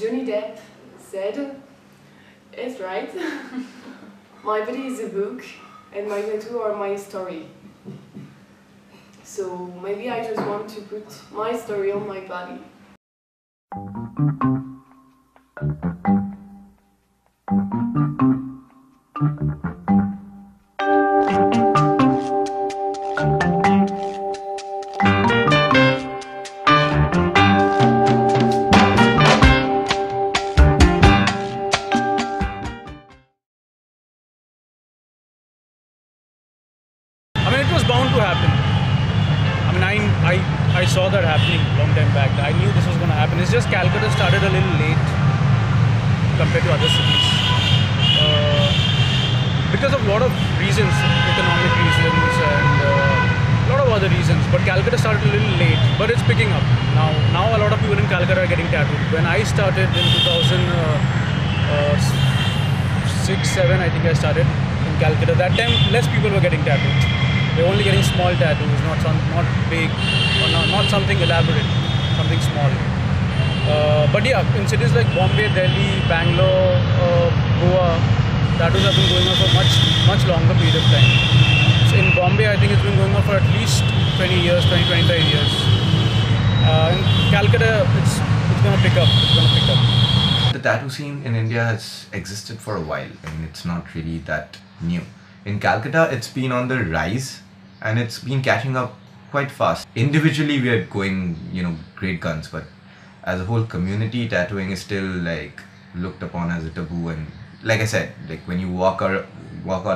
Johnny Depp said, it's right. My body is a book and my tattoo are my story. So maybe I just want to put my story on my body. I mean, it was bound to happen. I mean, I saw that happening a long time back. I knew this was going to happen. It's just Calcutta started a little late compared to other cities. Because of a lot of reasons, economic reasons and a lot of other reasons. But Calcutta started a little late, but it's picking up. Now a lot of people in Calcutta are getting tattooed. When I started in 2006-07, I think I started in Calcutta. That time, less people were getting tattooed. They're only getting small tattoos, not big, or not something elaborate, something small. But yeah, in cities like Bombay, Delhi, Bangalore, Goa, tattoos have been going on for much longer period of time. So in Bombay, I think it's been going on for at least 20 years, 25 years. In Calcutta, it's going to pick up. It's going to pick up. The tattoo scene in India has existed for a while. I mean, it's not really that new. In Calcutta, it's been on the rise and it's been catching up quite fast. Individually, we are going, great guns, but as a whole community, tattooing is still like looked upon as a taboo. And like I said, like when you walk out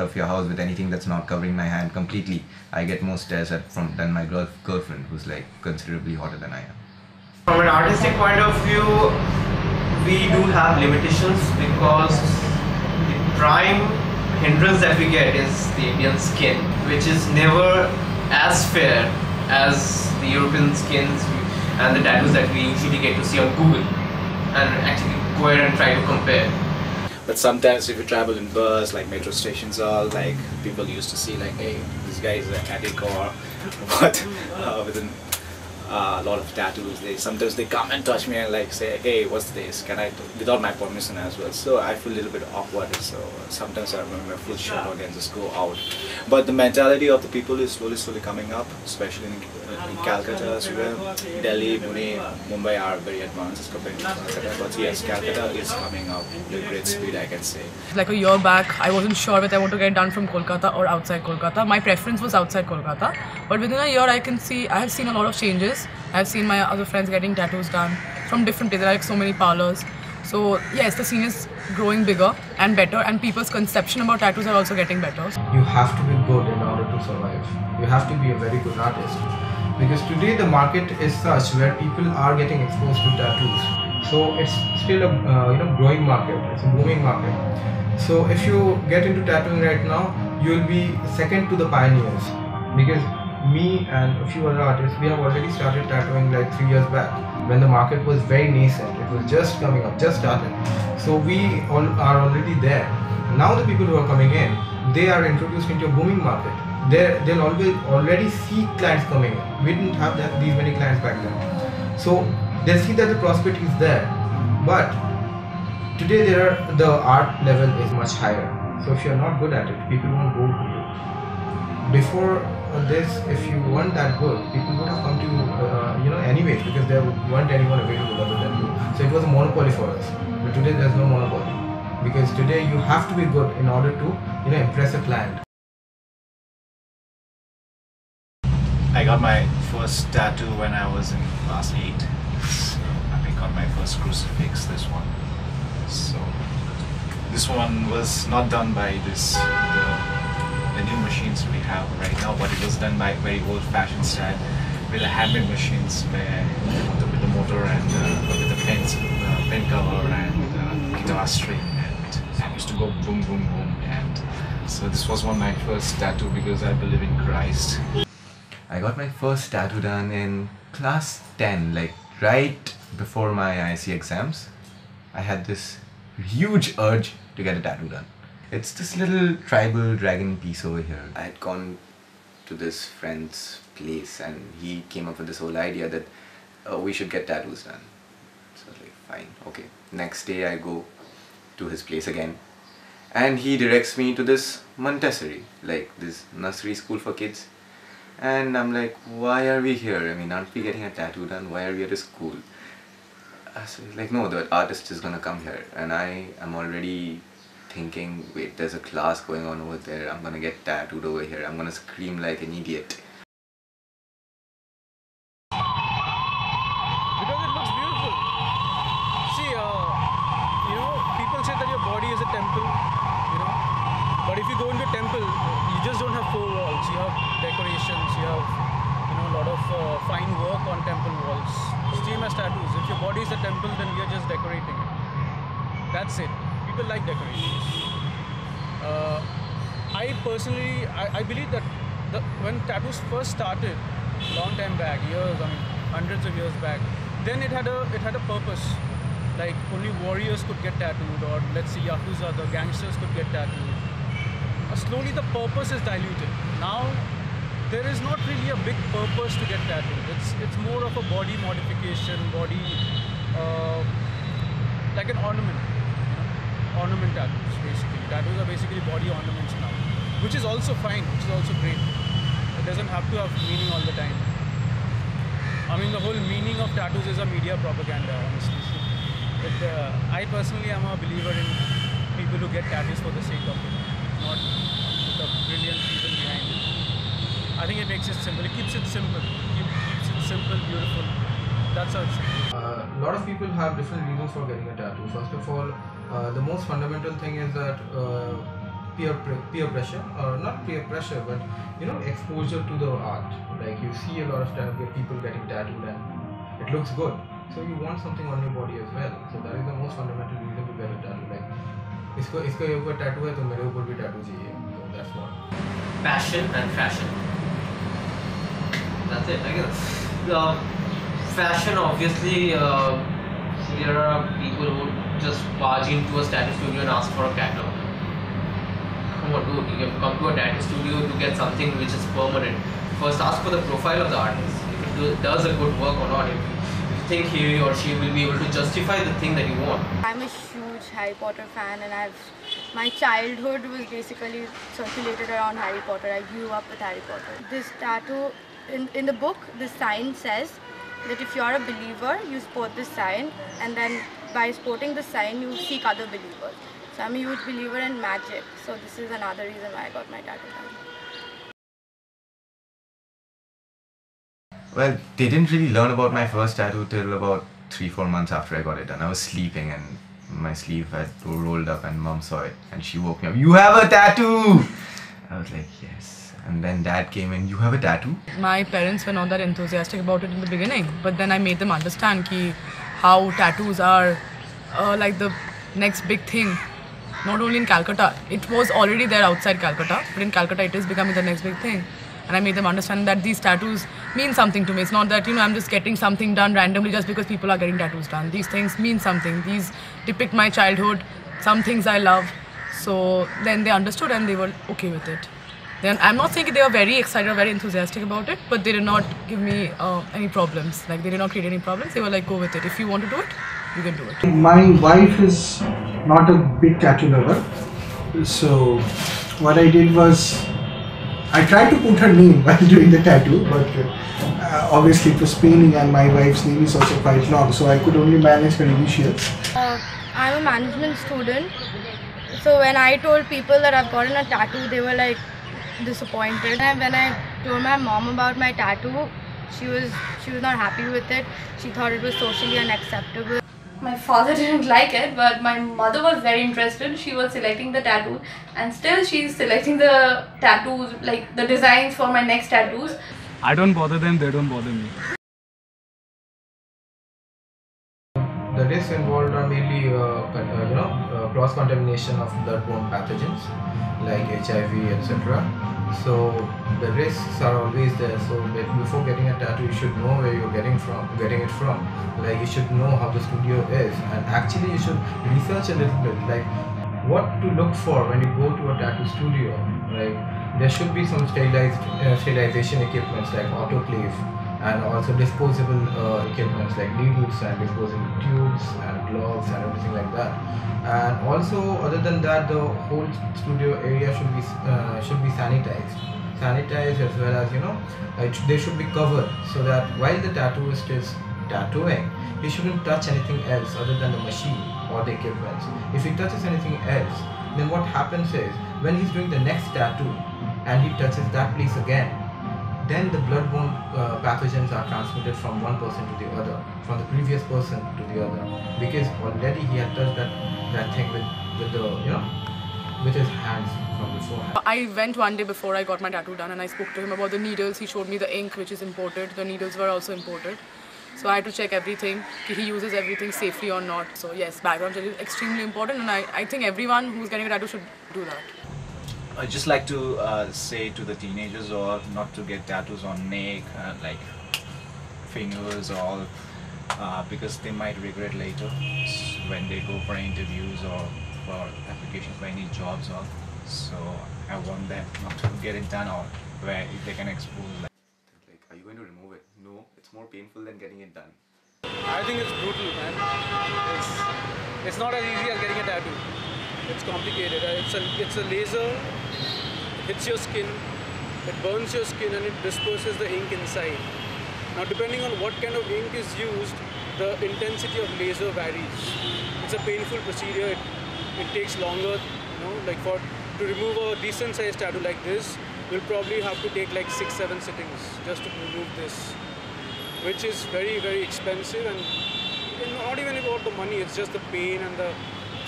of your house with anything that's not covering my hand completely, I get more stares than my girlfriend, who's like considerably hotter than I am. From an artistic point of view, we do have limitations because the prime hindrance that we get is the Indian skin, which is never as fair as the European skins and the tattoos that we usually get to see on Google and actually go ahead and try to compare. But sometimes if you travel in bus, like metro stations, all like people used to see like, hey, this guy is an addict or what, with a lot of tattoos. Sometimes they come and touch me and like say, hey, what's this? Can I, without my permission as well. So I feel a little bit awkward. So sometimes I remember full shirt on and just go out. But the mentality of the people is slowly coming up, especially in Calcutta as well. Delhi, Pune, Mumbai are very advanced as compared to Calcutta. But yes, Calcutta is coming up with great speed, I can say. Like a year back, I wasn't sure whether I want to get done from Kolkata or outside Kolkata. My preference was outside Kolkata. But within a year, I have seen a lot of changes. I've seen my other friends getting tattoos done from different places, like so many parlors. So yes, the scene is growing bigger and better, and people's conception about tattoos are also getting better. You have to be good in order to survive. You have to be a very good artist. Because today the market is such where people are getting exposed to tattoos. So it's still a growing market. It's a booming market. So if you get into tattooing right now, you will be second to the pioneers. Because me and a few other artists, we have already started tattooing like 3 years back when the market was very nascent. It was just coming up, just started. So we all are already there. Now the people who are coming in, they are introduced into a booming market. They'll already see clients coming in. We didn't have these many clients back then. So they'll see that the prosperity is there. But today the art level is much higher. So if you're not good at it, people won't go to you. Before this, if you weren't that good, people would have come to you, anyways, because there weren't anyone available other than you. So it was a monopoly for us. But today there's no monopoly, because today you have to be good in order to impress a client. I got my first tattoo when I was in class 8. So I got my first crucifix, this one. So this one was not done by the new machines we have right now, but it was done by very old-fashioned style with the handmade machines with the motor and with the pen cover and guitar string, and I used to go boom boom boom. And so this was one of my first tattoo because I believe in Christ. I got my first tattoo done in class 10, like right before my IC exams. I had this huge urge to get a tattoo done. It's this little tribal dragon piece over here. I had gone to this friend's place and he came up with this whole idea that we should get tattoos done. So I was like, fine, okay. Next day I go to his place again, and he directs me to this Montessori, like this nursery school for kids. And I'm like, why are we here? I mean, aren't we getting a tattoo done? Why are we at a school? So he's like, no, the artist is gonna come here. And I am already thinking, wait, there's a class going on over there. I'm gonna get tattooed over here. I'm gonna scream like an idiot. Because it looks beautiful. See, you know, people say that your body is a temple, you know, but if you go into a temple, you just don't have 4 walls. You have decorations, you have, you know, a lot of fine work on temple walls. Same as tattoos. If your body is a temple, then you're just decorating it. That's it. People like decorations. I personally, I believe that when tattoos first started, long time back, years, I mean, hundreds of years back, then it had a purpose. Like only warriors could get tattooed, or let's say Yakuza, the gangsters could get tattooed. Slowly the purpose is diluted. Now there is not really a big purpose to get tattooed. It's more of a body modification, body like an ornament. You know? Ornament tattoos basically. Tattoos are basically body ornaments now, which is also fine, which is also great. It doesn't have to have meaning all the time. I mean, the whole meaning of tattoos is a media propaganda, honestly. But I personally am a believer in people who get tattoos for the sake of it, not with a brilliant reason behind it. I think it makes it simple. It keeps it simple. Keeps it simple, beautiful. That's how it's simple. A lot of people have different reasons for getting a tattoo. First of all, the most fundamental thing is that peer pressure, or not peer pressure, but you know, exposure to the art. Like you see a lot of people getting tattooed and it looks good, so you want something on your body as well. So that is the most fundamental reason to get a tattoo. Like इसके ऊपर tattoo है तो मेरे ऊपर भी tattoo चाहिए. So that's what. Passion and fashion. That's it. I guess. Fashion, obviously, there are people who just barge into a tattoo studio and ask for a catalog. Come on, dude, you have come to a tattoo studio to get something which is permanent. First, ask for the profile of the artist. If it does a good work or not. If you think he or she will be able to justify the thing that you want. I'm a huge Harry Potter fan, and my childhood was basically circulated around Harry Potter. I grew up with Harry Potter. This tattoo, in the book, the sign says that if you're a believer, you sport this sign, and then by sporting the sign, you seek other believers. So I'm a huge believer in magic, so this is another reason why I got my tattoo done. Well, they didn't really learn about my first tattoo till about 3-4 months after I got it done. I was sleeping and my sleeve had rolled up and mom saw it and she woke me up. "You have a tattoo!" I was like, yes. And then dad came in, "You have a tattoo?" My parents were not that enthusiastic about it in the beginning, but then I made them understand how tattoos are like the next big thing. Not only in Calcutta, it was already there outside Calcutta, but in Calcutta it is becoming the next big thing. And I made them understand that these tattoos mean something to me. It's not that, you know, I'm just getting something done randomly just because people are getting tattoos done. These things mean something. These depict my childhood, some things I love. So then they understood and they were okay with it. Then I'm not saying they were very excited or very enthusiastic about it, but they did not give me any problems. Like, they did not create any problems. They were like, go with it. If you want to do it, you can do it. My wife is not a big tattoo lover, so what I did was I tried to put her name while doing the tattoo, but obviously it was paining and my wife's name is also quite long, so I could only manage her initials. I'm a management student, so when I told people that I've gotten a tattoo, they were like disappointed. And when I told my mom about my tattoo, she was not happy with it. She thought it was socially unacceptable. My father didn't like it, but my mother was very interested. She was selecting the tattoos, and still she's selecting the tattoos, like the designs for my next tattoos. I don't bother them, they don't bother me. The risks involved are mainly cross-contamination of blood-borne pathogens like HIV, etc. So the risks are always there. So before getting a tattoo, you should know where you're getting it from. Like, you should know how the studio is, and actually you should research a little bit, like what to look for when you go to a tattoo studio. Like, there should be some sterilization equipments like autoclave and also disposable equipments like needles and disposable tubes and gloves and everything like that. And also, other than that, the whole studio area should be sanitized as well as they should be covered, so that while the tattooist is tattooing, he shouldn't touch anything else other than the machine or the equipment. If he touches anything else, then what happens is when he's doing the next tattoo and he touches that place again, then the bloodborne pathogens are transmitted from one person to the other, from the previous person to the other, because already he had touched that thing with the with his hands from beforehand. I went one day before I got my tattoo done and I spoke to him about the needles. He showed me the ink which is imported. The needles were also imported. So I had to check everything, if he uses everything safely or not. So yes, background check is extremely important, and I think everyone who's getting a tattoo should do that. I just like to say to the teenagers or not to get tattoos on neck, like fingers or all, because they might regret later when they go for interviews or for applications for any jobs or. So I want them not to get it done, or where if they can expose. Like, are you going to remove it? No, it's more painful than getting it done. I think it's brutal, man. It's not as easy as getting a tattoo. It's complicated. It's a laser. It hits your skin. It burns your skin and it disperses the ink inside. Now, depending on what kind of ink is used, the intensity of laser varies. It's a painful procedure. It takes longer. Like to remove a decent sized tattoo like this, you'll probably have to take like 6-7 sittings just to remove this, which is very, very expensive, and not even about the money, it's just the pain and the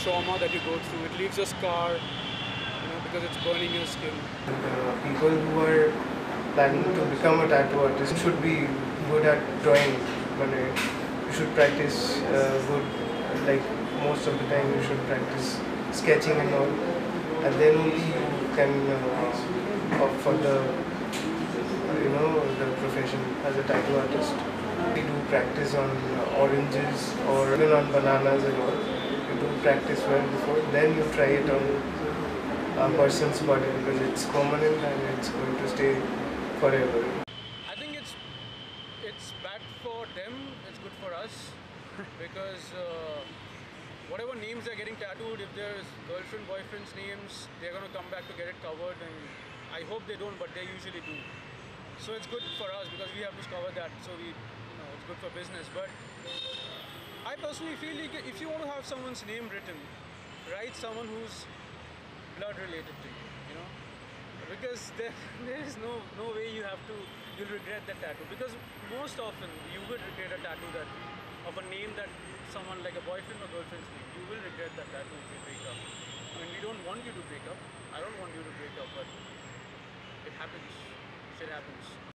trauma that you go through. It leaves a scar, because it's burning your skin. People who are planning to become a tattoo artist should be good at drawing, but you should practice good, like most of the time you should practice sketching and all, and then only you can opt for the profession as a tattoo artist. We do practice on oranges or even on bananas and all. You do practice well before, then you try it on a person's body, because it's permanent and it's going to stay forever. I think it's bad for them, it's good for us, because whatever names they're getting tattooed, if there's girlfriend, boyfriend's names, they're going to come back to get it covered, and I hope they don't, but they usually do. So it's good for us because we have to cover that, so it's good for business. But I personally feel like if you want to have someone's name written, write someone who's blood related to you, because there is no way you'll regret that tattoo, because most often you will regret a tattoo of a name that someone like a boyfriend or girlfriend's name. You will regret that tattoo if you break up. I mean, we don't want you to break up. I don't want you to break up, but it happens. Shit happens.